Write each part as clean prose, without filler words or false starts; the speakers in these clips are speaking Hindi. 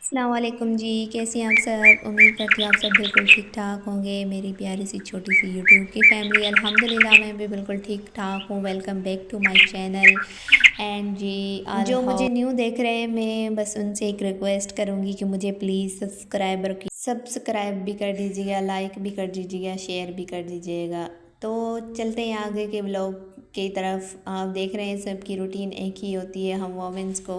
अस्सलाम वालेकुम जी। कैसे हैं आप सब? उम्मीद करती हूँ आप सब बिल्कुल ठीक ठाक होंगे। मेरी प्यारी सी छोटी सी यूट्यूब की फैमिली अल्हम्दुलिल्लाह मैं भी बिल्कुल ठीक ठाक हूँ। Welcome back to my channel. And जी जो मुझे न्यू देख रहे हैं, मैं बस उनसे एक रिक्वेस्ट करूँगी कि मुझे प्लीज़ सब्सक्राइब भी कर दीजिएगा, लाइक भी कर दीजिएगा, शेयर भी कर दीजिएगा। तो चलते हैं आगे के व्लॉग की तरफ। आप देख रहे हैं सबकी रूटीन एक ही होती है। हम वोमेंस को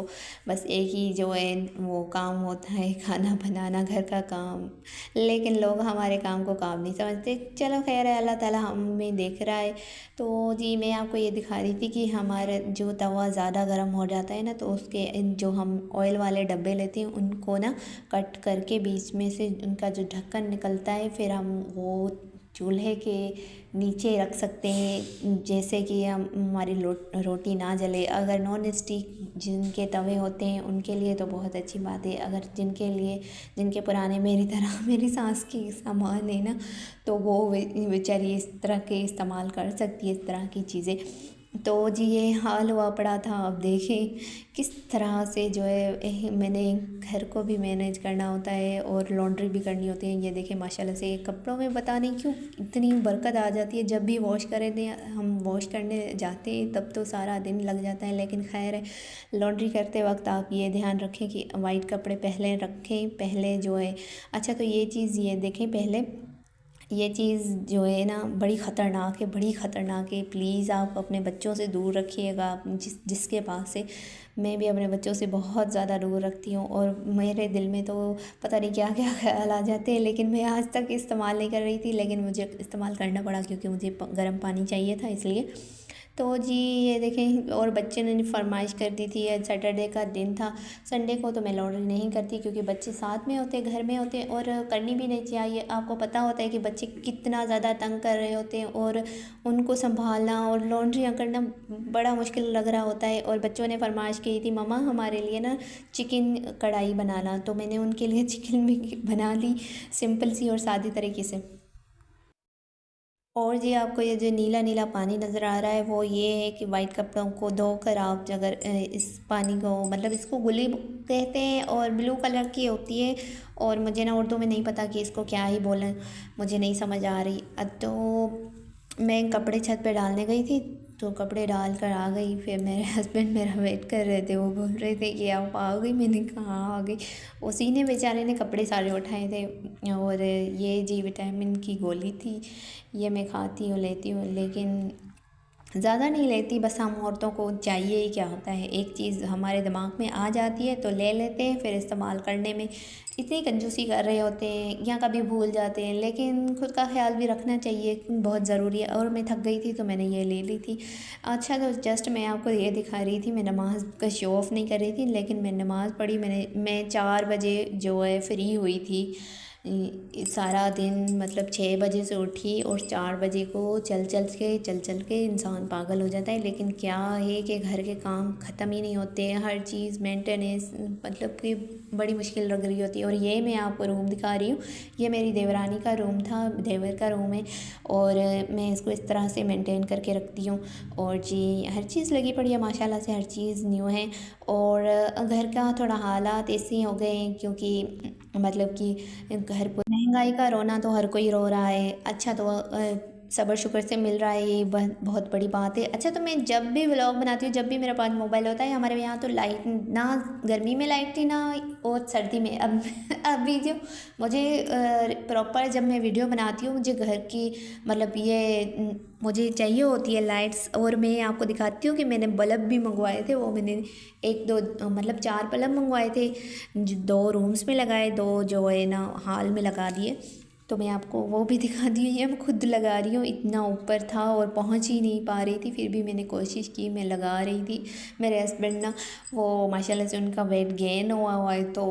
बस एक ही जो है वो काम होता है, खाना बनाना, घर का काम। लेकिन लोग हमारे काम को काम नहीं समझते। चलो खैर है, अल्लाह ताला हमें देख रहा है। तो जी मैं आपको ये दिखा रही थी कि हमारा जो तवा ज़्यादा गर्म हो जाता है ना, तो उसके जो हम ऑयल वाले डब्बे लेते हैं उनको ना कट करके बीच में से उनका जो ढक्कन निकलता है, फिर हम वो चूल्हे के नीचे रख सकते हैं, जैसे कि हम हमारी रोटी ना जले। अगर नॉन स्टिक जिनके तवे होते हैं उनके लिए तो बहुत अच्छी बात है। अगर जिनके पुराने मेरी तरह मेरी सास की सामान है ना, तो वो बेचारी इस तरह के इस्तेमाल कर सकती है इस तरह की चीज़ें। तो जी ये हाल हुआ पड़ा था। अब देखें किस तरह से जो है मैंने घर को भी मैनेज करना होता है और लॉन्ड्री भी करनी होती है। ये देखें माशाल्लाह से कपड़ों में पता नहीं क्यों इतनी बरकत आ जाती है। जब भी वॉश करें थे, हम वॉश करने जाते हैं तब तो सारा दिन लग जाता है। लेकिन खैर है, लॉन्ड्री करते वक्त आप ये ध्यान रखें कि वाइट कपड़े पहले रखें, पहले जो है। अच्छा तो ये चीज़ ये देखें पहले, ये चीज़ जो है ना बड़ी ख़तरनाक है, बड़ी ख़तरनाक है। प्लीज़ आप अपने बच्चों से दूर रखिएगा। आप जिसके पास है, मैं भी अपने बच्चों से बहुत ज़्यादा दूर रखती हूँ। और मेरे दिल में तो पता नहीं क्या क्या ख्याल आ जाते हैं। लेकिन मैं आज तक इस्तेमाल नहीं कर रही थी, लेकिन मुझे इस्तेमाल करना पड़ा क्योंकि मुझे गर्म पानी चाहिए था इसलिए। तो जी ये देखें, और बच्चे ने फरमाइश कर दी थी। आज सैटरडे का दिन था। संडे को तो मैं लॉन्ड्री नहीं करती क्योंकि बच्चे साथ में होते, घर में होते, और करनी भी नहीं चाहिए। आपको पता होता है कि बच्चे कितना ज़्यादा तंग कर रहे होते हैं और उनको संभालना और लॉन्ड्रियाँ करना बड़ा मुश्किल लग रहा होता है। और बच्चों ने फरमाइश की थी मम्मा हमारे लिए ना चिकन कढ़ाई बनाना, तो मैंने उनके लिए चिकन भी बना ली, सिंपल सी और सादी तरीके से। और जी आपको ये जो नीला नीला पानी नज़र आ रहा है वो ये है कि वाइट कपड़ों को धोकर आप अगर इस पानी को, मतलब इसको गुली कहते हैं और ब्लू कलर की होती है। और मुझे ना उर्दू में नहीं पता कि इसको क्या ही बोलें, मुझे नहीं समझ आ रही। तो मैं कपड़े छत पे डालने गई थी, तो कपड़े डाल कर आ गई। फिर मेरे हस्बैंड मेरा वेट कर रहे थे, वो बोल रहे थे कि आप आ गई। मैंने कहा हाँ आ गई। उसी ने बेचारे ने कपड़े सारे उठाए थे। और ये जी विटामिन की गोली थी, ये मैं खाती हूँ, लेती हूँ, लेकिन ज़्यादा नहीं लेती। बस हम औरतों को चाहिए ही क्या होता है, एक चीज़ हमारे दिमाग में आ जाती है तो ले लेते हैं, फिर इस्तेमाल करने में इतनी कंजूसी कर रहे होते हैं या कभी भूल जाते हैं। लेकिन खुद का ख्याल भी रखना चाहिए, बहुत ज़रूरी है। और मैं थक गई थी तो मैंने ये ले ली थी। अच्छा तो जस्ट मैं आपको ये दिखा रही थी, मैं नमाज़ का शो ऑफ़ नहीं कर रही थी, लेकिन मैं नमाज़ पढ़ी। मैं 4 बजे जो है फ्री हुई थी। सारा दिन मतलब 6 बजे से उठी और 4 बजे को चल चल के इंसान पागल हो जाता है। लेकिन क्या है कि घर के काम ख़त्म ही नहीं होते हैं, हर चीज़ मेंटेनेंस मतलब कि बड़ी मुश्किल लग रही होती है। और ये मैं आपको रूम दिखा रही हूँ, ये मेरी देवरानी का रूम था, देवर का रूम है। और मैं इसको इस तरह से मेंटेन करके रखती हूँ। और जी हर चीज़ लगी पड़ी है माशाल्लाह से, हर चीज़ न्यू है। और घर का थोड़ा हालात ऐसे हो गए हैं क्योंकि मतलब कि घर पर महंगाई का रोना तो हर कोई रो रहा है। अच्छा तो सब्र शुक्र से मिल रहा है, ये बहुत बड़ी बात है। अच्छा तो मैं जब भी व्लॉग बनाती हूँ, जब भी मेरे पास मोबाइल होता है, हमारे यहाँ तो लाइट ना, गर्मी में लाइट थी ना, और सर्दी में अब अभी जो मुझे प्रॉपर जब मैं वीडियो बनाती हूँ, मुझे घर की मतलब ये मुझे चाहिए होती है लाइट्स। और मैं आपको दिखाती हूँ कि मैंने बल्ब भी मंगवाए थे। वो मैंने एक दो मतलब 4 बल्ब मंगवाए थे, जो 2 रूम्स में लगाए, 2 जो है ना हॉल में लगा दिए। तो मैं आपको वो भी दिखा दी, ये मैं खुद लगा रही हूँ। इतना ऊपर था और पहुँच ही नहीं पा रही थी, फिर भी मैंने कोशिश की, मैं लगा रही थी। मेरे हस्बैंड ना वो माशाल्लाह से उनका वेट गेन हुआ हुआ है, तो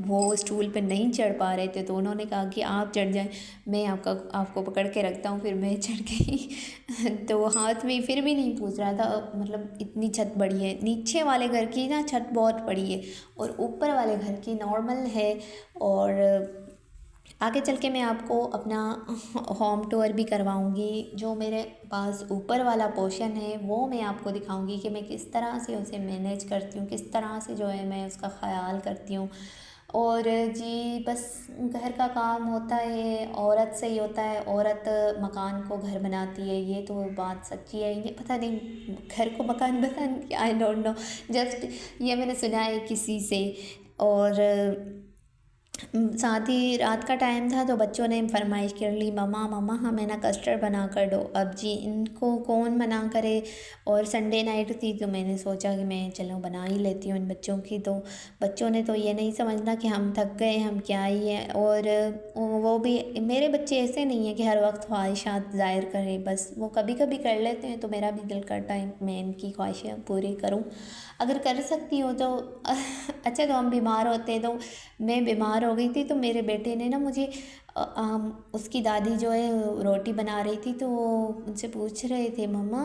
वो स्टूल पे नहीं चढ़ पा रहे थे, तो उन्होंने कहा कि आप चढ़ जाएं, मैं आपको पकड़ के रखता हूँ। फिर मैं चढ़ गई तो हाथ में फिर भी नहीं पूछ रहा था। मतलब इतनी छत बड़ी है, नीचे वाले घर की ना छत बहुत बड़ी है और ऊपर वाले घर की नॉर्मल है। और आगे चल के मैं आपको अपना होम टूर भी करवाऊंगी। जो मेरे पास ऊपर वाला पोर्शन है वो मैं आपको दिखाऊंगी कि मैं किस तरह से उसे मैनेज करती हूँ, किस तरह से जो है मैं उसका ख़याल करती हूँ। और जी बस घर का काम होता है, औरत से ही होता है, औरत मकान को घर बनाती है, ये तो बात सच्ची है। ये पता नहीं घर को मकान बनाने, आई डोंट नो, जस्ट ये मैंने सुना है किसी से। और साथ ही रात का टाइम था तो बच्चों ने फरमाइश कर ली, मम्मा मम्मा हमें ना कस्टर्ड बना कर दो। अब जी इनको कौन मना करे, और संडे नाइट थी तो मैंने सोचा कि मैं चलो बना ही लेती हूँ इन बच्चों की। तो बच्चों ने तो ये नहीं समझना कि हम थक गए, हम क्या ही हैं। और वो भी, मेरे बच्चे ऐसे नहीं हैं कि हर वक्त ख्वाहिशात ज़ाहिर करें, बस वो कभी कभी कर लेते हैं। तो मेरा भी दिल करता है मैं इनकी ख्वाहिशें पूरी करूँ, अगर कर सकती हूँ तो। अच्छा, तो हम बीमार होते, तो मैं बीमार हो गई थी तो मेरे बेटे ने ना मुझे उसकी दादी जो है रोटी बना रही थी तो वो मुझसे पूछ रहे थे, मम्मा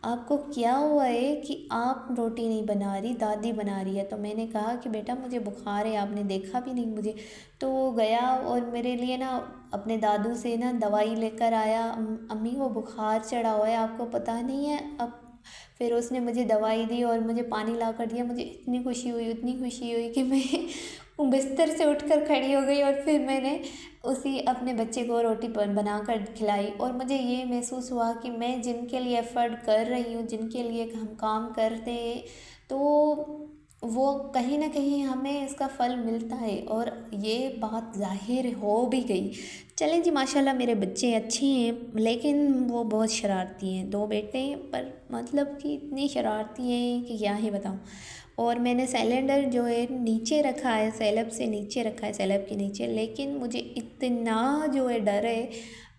आपको क्या हुआ है कि आप रोटी नहीं बना रही, दादी बना रही है। तो मैंने कहा कि बेटा मुझे बुखार है, आपने देखा भी नहीं मुझे। तो वो गया और मेरे लिए ना अपने दादू से ना दवाई लेकर आया। अम्मी वो बुखार चढ़ा हुआ है, आपको पता नहीं है अब। फिर उसने मुझे दवाई दी और मुझे पानी ला कर दिया। मुझे इतनी खुशी हुई, इतनी खुशी हुई कि मैं बिस्तर से उठकर खड़ी हो गई और फिर मैंने उसी अपने बच्चे को रोटी बना कर खिलाई। और मुझे ये महसूस हुआ कि मैं जिनके लिए एफ़र्ट कर रही हूँ, जिनके लिए हम काम करते हैं, तो वो कहीं ना कहीं हमें इसका फल मिलता है। और ये बात ज़ाहिर हो भी गई। चलें जी, माशाल्लाह मेरे बच्चे अच्छे हैं, लेकिन वो बहुत शरारती हैं। 2 बेटे हैं पर मतलब कि इतनी शरारती हैं कि क्या ही बताऊँ। और मैंने सिलेंडर जो है नीचे रखा है, स्लैब से नीचे रखा है, स्लैब के नीचे। लेकिन मुझे इतना जो है डर है,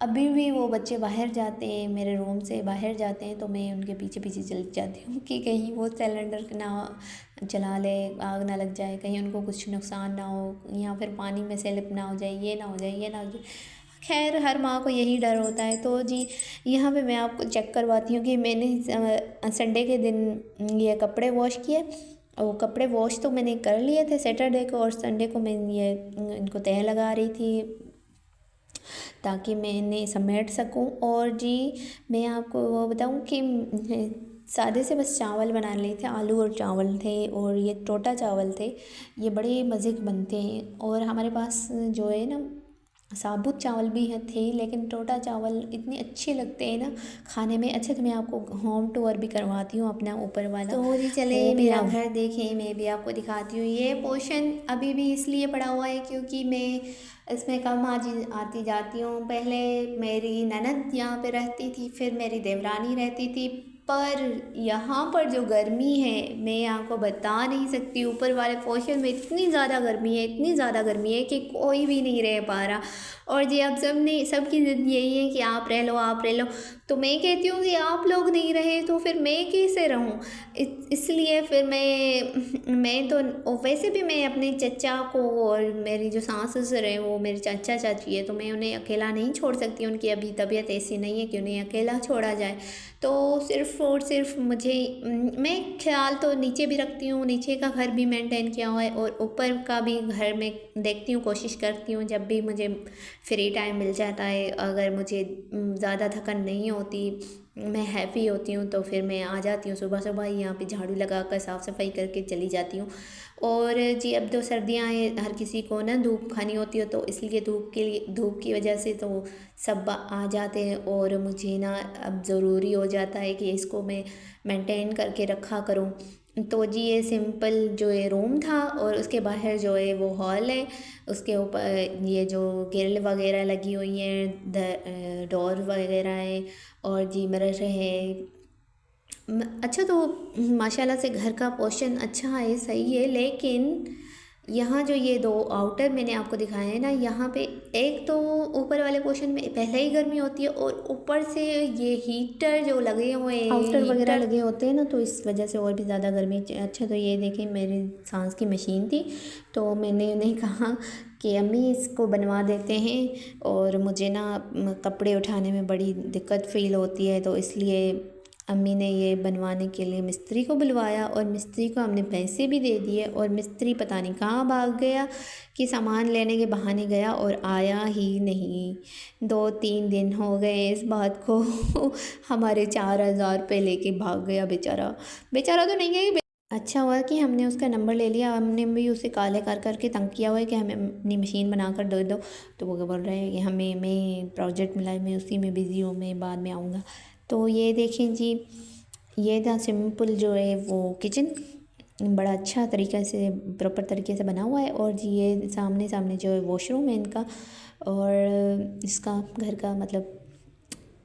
अभी भी वो बच्चे बाहर जाते हैं, मेरे रूम से बाहर जाते हैं तो मैं उनके पीछे पीछे चली जाती हूँ कि कहीं वो सिलेंडर ना जला ले, आग ना लग जाए, कहीं उनको कुछ नुकसान ना हो, या फिर पानी में स्लिप ना हो जाए, ये ना हो जाए, ये ना हो जाए। खैर हर माँ को यही डर होता है। तो जी यहाँ पे मैं आपको चेक करवाती हूँ कि मैंने संडे के दिन ये कपड़े वॉश किए। और कपड़े वॉश तो मैंने कर लिए थे सैटरडे को, और संडे को मैं ये इनको तह लगा रही थी ताकि मैं इन्हें समेट सकूं। और जी मैं आपको वो बताऊं कि सादे से बस चावल बना लिए थे, आलू और चावल थे, और ये टोटा चावल थे। ये बड़े मज़े के बनते हैं। और हमारे पास जो है ना साबुत चावल भी हैं थे, लेकिन टोटा चावल इतने अच्छे लगते हैं ना खाने में। अच्छा, तो मैं आपको होम टूर भी करवाती हूँ अपना ऊपर वाला। तो जी चले मेरा घर देखें, मैं भी आपको दिखाती हूँ। ये पोर्शन अभी भी इसलिए पड़ा हुआ है क्योंकि मैं इसमें कम आज आती जाती हूँ। पहले मेरी ननद यहाँ पे रहती थी, फिर मेरी देवरानी रहती थी। पर यहाँ पर जो गर्मी है मैं आपको बता नहीं सकती। ऊपर वाले पोर्शन में इतनी ज़्यादा गर्मी है, इतनी ज़्यादा गर्मी है कि कोई भी नहीं रह पा रहा। और जी अब सबकी ज़िद यही है कि आप रह लो, आप रह लो। तो मैं कहती हूँ कि आप लोग नहीं रहे तो फिर मैं कैसे रहूँ। इसलिए फिर मैं तो वैसे भी मैं अपने चचा को, और मेरी जो सास ससुर है वो मेरे चाचा चाची है, तो मैं उन्हें अकेला नहीं छोड़ सकती। उनकी अभी तबीयत ऐसी नहीं है कि उन्हें अकेला छोड़ा जाए। तो सिर्फ़ और सिर्फ मुझे, मैं ख्याल तो नीचे भी रखती हूँ, नीचे का घर भी मेंटेन किया हुआ है, और ऊपर का भी घर में देखती हूँ, कोशिश करती हूँ जब भी मुझे फ्री टाइम मिल जाता है, अगर मुझे ज़्यादा थकन नहीं होती, मैं हैप्पी होती हूँ, तो फिर मैं आ जाती हूँ सुबह सुबह ही यहाँ पे झाड़ू लगा कर साफ़ सफाई करके चली जाती हूँ। और जी अब तो सर्दियाँ हैं, हर किसी को ना धूप खानी होती है, तो इसलिए धूप की वजह से तो सब आ जाते हैं। और मुझे ना अब ज़रूरी हो जाता है कि इसको मैं मेंटेन करके रखा करूँ। तो जी ये सिंपल जो है रूम था, और उसके बाहर जो है वो हॉल है। उसके ऊपर ये जो ग्रिल वगैरह लगी हुई हैं, डोर वगैरह है, और जी मिरर है। अच्छा, तो माशाल्लाह से घर का पोर्शन अच्छा है, सही है। लेकिन यहाँ जो ये 2 आउटर मैंने आपको दिखाए हैं ना, यहाँ पे एक तो ऊपर वाले पोर्शन में पहले ही गर्मी होती है, और ऊपर से ये हीटर जो लगे हुए हैं, आउटर वगैरह लगे होते हैं ना, तो इस वजह से और भी ज़्यादा गर्मी। अच्छा, तो ये देखिए मेरी सांस की मशीन थी, तो मैंने उन्हें कहा कि अम्मी इसको बनवा देते हैं, और मुझे ना कपड़े उठाने में बड़ी दिक्कत फ़ील होती है, तो इसलिए अम्मी ने ये बनवाने के लिए मिस्त्री को बुलवाया, और मिस्त्री को हमने पैसे भी दे दिए। और मिस्त्री पता नहीं कहाँ भाग गया कि सामान लेने के बहाने गया और आया ही नहीं। 2-3 दिन हो गए इस बात को। हमारे 4,000 रुपये लेके भाग गया बेचारा। बेचारा तो नहीं है, अच्छा हुआ कि हमने उसका नंबर ले लिया। हमने भी उसे कॉल कर तंग किया हुआ है कि हमें अपनी मशीन बना कर दे दो। तो वो क्या बोल रहे हैं कि हमें मैं प्रोजेक्ट मिला है, मैं उसी में बिज़ी हूँ, मैं बाद में आऊँगा। तो ये देखें जी, ये था स्विमिंग पूल जो है वो किचन बड़ा अच्छा तरीक़े से प्रॉपर तरीके से बना हुआ है। और जी ये सामने सामने जो है वॉशरूम है इनका, और इसका घर का मतलब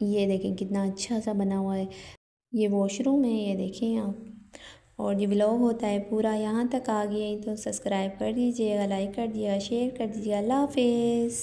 ये देखें कितना अच्छा सा बना हुआ है। ये वॉशरूम है, ये देखें आप। और ये व्लॉग होता है पूरा यहाँ तक आ गया है तो सब्सक्राइब कर दीजिएगा, लाइक कर दीजिएगा, शेयर कर दीजिएगा। अल्लाह हाफिज़।